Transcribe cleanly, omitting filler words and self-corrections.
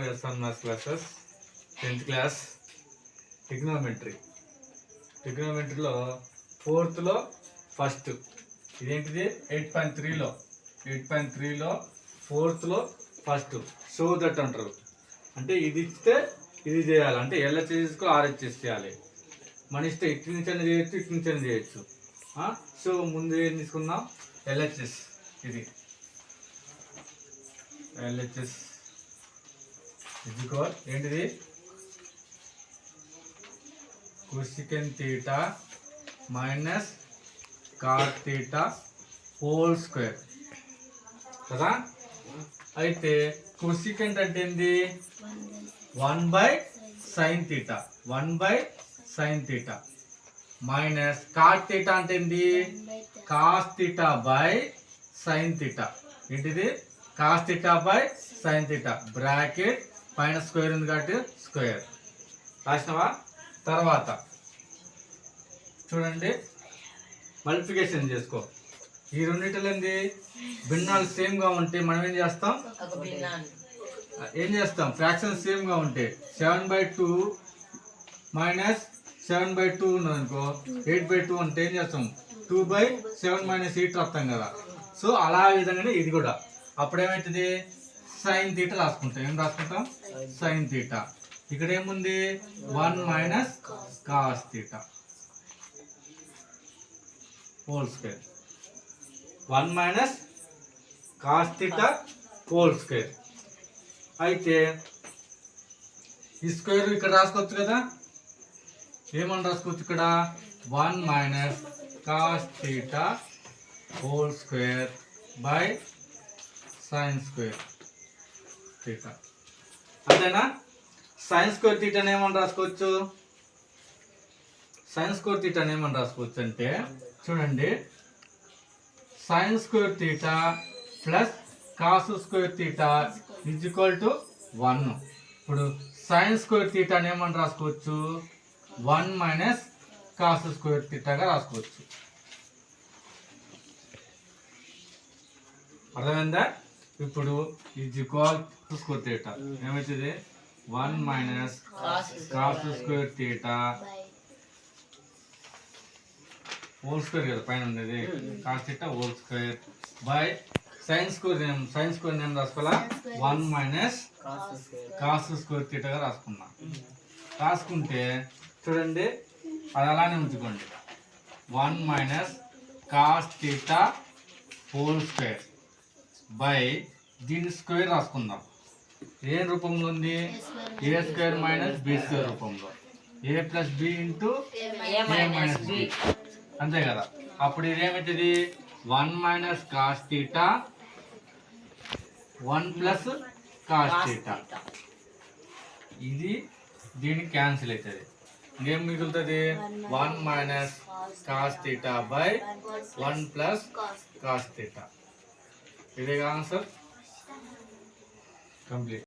S1 maths classes 10th class ట్రిగ్నోమెట్రీలో 4th లో first ఇదేంటిది 8.3లో 4th లో ఫస్ట్ షో దట్ అంటారు. అంటే ఇది ఇస్తే ఇది చేయాలి, అంటే LHS RHS చేయాలి. మన ఇష్టం ఇటు నుంచి అయినా చేయొచ్చు, ఇటు నుంచి అయినా చేయొచ్చు. సో ముందు ఏం తీసుకుందాం, LHS. ఇది LHS ఏంటిది, cosecant theta minus cot theta whole square కదా. అయితే cosecant అంటే ఏంది, 1/sin theta minus cot theta అంటే ఏంది, cos theta by sin theta. ఏంటిది, cos theta by sin theta bracket పైన స్క్వేర్ ఉంది కాబట్టి స్క్వేర్ రాసినవా. తర్వాత చూడండి, మల్టిప్లికేషన్ చేసుకో. ఈ రెండింటిలో ఏంది, భిన్నాలు సేమ్గా ఉంటే మనం ఏం చేస్తాం ఫ్రాక్షన్ సేమ్గా ఉంటే 7/2 మైనస్ 7/2 ఉన్నదనుకో 8/2 అంటే ఏం చేస్తాం 2/7 - 8 రాస్తాం కదా. సో అలా విధంగానే ఇది కూడా. అప్పుడేమవుతుంది, సైన్ థీటా రాసుకుంటాం. ఏం రాసుకుంటాం, సైన్ థీటా. ఇక్కడ ఏముంది, 1 - cos theta whole square. 1 - cos theta whole square. అయితే ఈ స్క్వేర్ ఇక్కడ రాసుకోవచ్చు కదా. ఏమని రాసుకోవచ్చు ఇక్కడ, 1 - cos theta whole square by sine square theta. అంతేనా. సైన్ స్క్వేర్ థీటాని ఏమని రాసుకోవచ్చు, అంటే చూడండి, sine square theta plus cos square theta is equal to 1. ఇప్పుడు సైన్ స్క్వేర్ థీటాని ఏమని రాసుకోవచ్చు, 1 - కాస్ స్క్వేర్ థీటాగా రాసుకోవచ్చు. అర్థమైందా. ఇప్పుడు is equal to square theta ఏమవుతుంది, 1 - cos square theta whole square కదా పైన ఉండేది, cos theta whole square by sine square name రాసుకోవాలా, 1 - కాస్ స్క్వేర్ థీటాగా రాసుకున్నా. రాసుకుంటే చూడండి, అది అలానే ఉంచుకోండి. 1 - cos theta whole square by దీని స్క్వేర్ రాసుకుందాం. ఏ రూపంలో ఉంది, A² - B² రూపంలో, A + B × A - B అంతే కదా. అప్పుడు ఇది ఏమవుతుంది, 1 - cos theta 1 + cos theta. ఇది దీనికి క్యాన్సిల్ అవుతుంది. ఇంకేం మిగులుతుంది, 1 - cos theta by 1 + cos theta. ఇదేగా ఆన్సర్ కంప్లీట్.